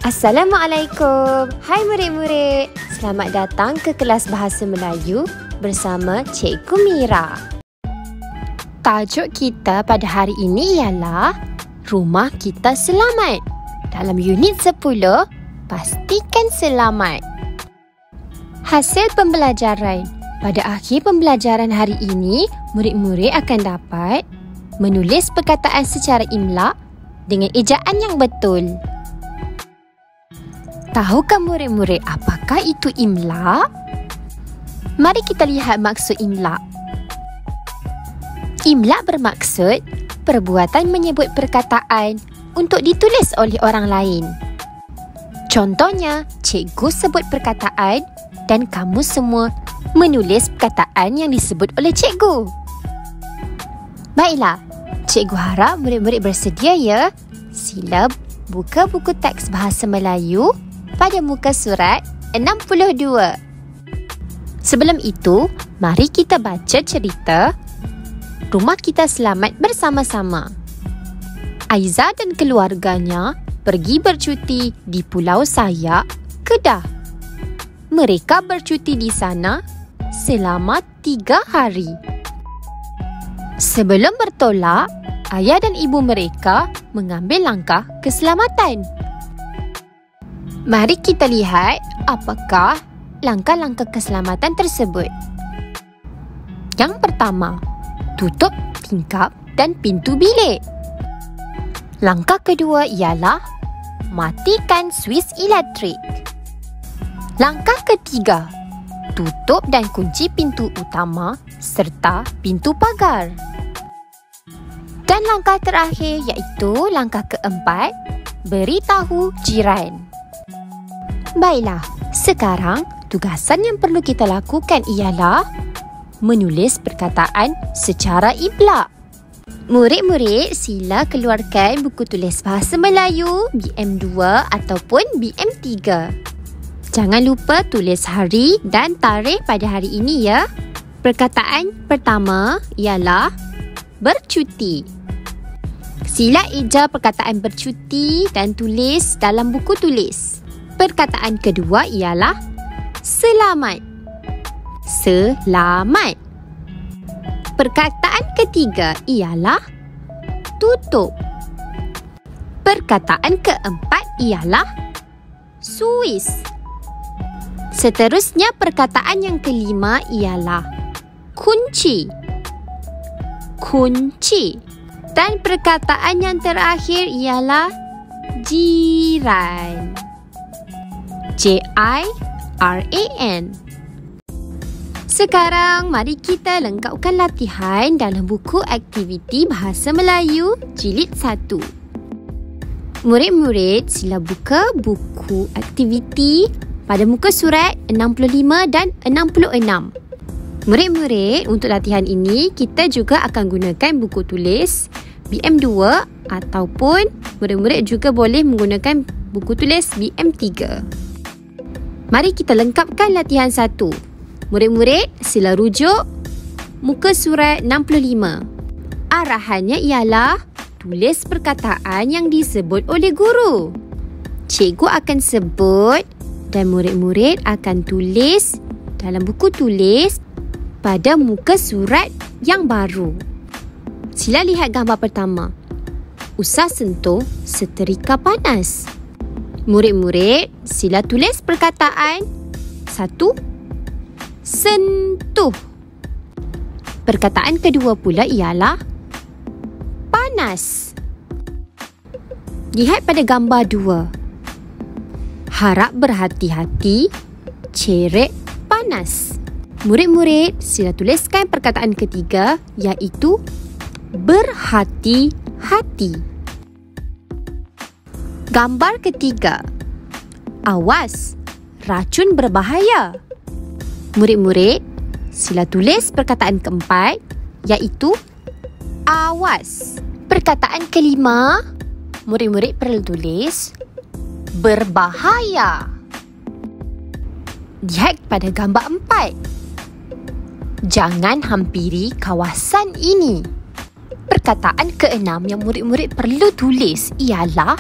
Assalamualaikum. Hai murid-murid. Selamat datang ke kelas Bahasa Melayu bersama Cikgu Mira. Tajuk kita pada hari ini ialah Rumah Kita Selamat. Dalam unit 10, pastikan selamat. Hasil pembelajaran. Pada akhir pembelajaran hari ini, murid-murid akan dapat menulis perkataan secara imla dengan ejaan yang betul. Tahukah murid-murid apakah itu imla? Mari kita lihat maksud imla. Imla bermaksud perbuatan menyebut perkataan untuk ditulis oleh orang lain. Contohnya, cikgu sebut perkataan dan kamu semua menulis perkataan yang disebut oleh cikgu. Baiklah, cikgu harap murid-murid bersedia ya. Sila buka buku teks Bahasa Melayu pada muka surat 62. Sebelum itu, mari kita baca cerita Rumah Kita Selamat bersama-sama. Aiza dan keluarganya pergi bercuti di Pulau Sayak, Kedah. Mereka bercuti di sana selama 3 hari. Sebelum bertolak, ayah dan ibu mereka mengambil langkah keselamatan. Mari kita lihat apakah langkah-langkah keselamatan tersebut. Yang pertama, tutup tingkap dan pintu bilik. Langkah kedua ialah matikan suis elektrik. Langkah ketiga, tutup dan kunci pintu utama serta pintu pagar. Dan langkah terakhir iaitu langkah keempat, beritahu jiran. Baiklah, sekarang tugasan yang perlu kita lakukan ialah menulis perkataan secara imla. Murid-murid sila keluarkan buku tulis Bahasa Melayu BM2 ataupun BM3. Jangan lupa tulis hari dan tarikh pada hari ini ya. Perkataan pertama ialah bercuti. Sila eja perkataan bercuti dan tulis dalam buku tulis. Perkataan kedua ialah selamat. Selamat. Perkataan ketiga ialah tutup. Perkataan keempat ialah suis. Seterusnya perkataan yang kelima ialah kunci. Kunci. Dan perkataan yang terakhir ialah jiran. J-I-R-A-N. Sekarang mari kita lengkapkan latihan dalam buku aktiviti Bahasa Melayu Jilid 1. Murid-murid sila buka buku aktiviti pada muka surat 65 dan 66. Murid-murid, untuk latihan ini kita juga akan gunakan buku tulis BM2 ataupun murid-murid juga boleh menggunakan buku tulis BM3. Mari kita lengkapkan latihan 1. Murid-murid sila rujuk muka surat 65. Arahannya ialah tulis perkataan yang disebut oleh guru. Cikgu akan sebut dan murid-murid akan tulis dalam buku tulis pada muka surat yang baru. Sila lihat gambar pertama. Usah sentuh setrika panas. Murid-murid, sila tulis perkataan 1. Sentuh. Perkataan kedua pula ialah panas. Lihat pada gambar 2. Harap berhati-hati, cerek panas. Murid-murid, sila tuliskan perkataan ketiga iaitu berhati-hati. Gambar ketiga. Awas, racun berbahaya. Murid-murid, sila tulis perkataan keempat iaitu awas. Perkataan kelima, murid-murid perlu tulis berbahaya. Lihat pada gambar 4. Jangan hampiri kawasan ini. Perkataan keenam yang murid-murid perlu tulis ialah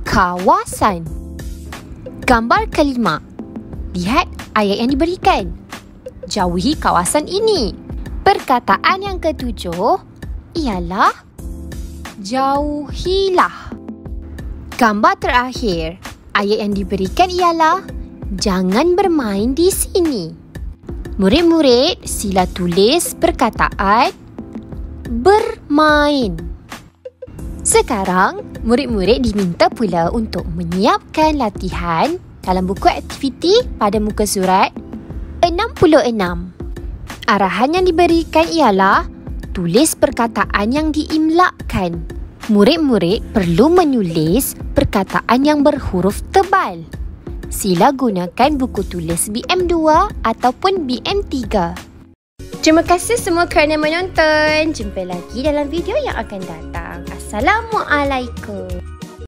kawasan. Gambar kelima. Lihat ayat yang diberikan. Jauhi kawasan ini. Perkataan yang ketujuh ialah jauhilah. Gambar terakhir. Ayat yang diberikan ialah jangan bermain di sini. Murid-murid, sila tulis perkataan bermain. Sekarang, murid-murid diminta pula untuk menyiapkan latihan dalam buku aktiviti pada muka surat 66. Arahan yang diberikan ialah tulis perkataan yang diimlakkan. Murid-murid perlu menulis perkataan yang berhuruf tebal. Sila gunakan buku tulis BM2 ataupun BM3. Terima kasih semua kerana menonton. Jumpa lagi dalam video yang akan datang. Assalamualaikum.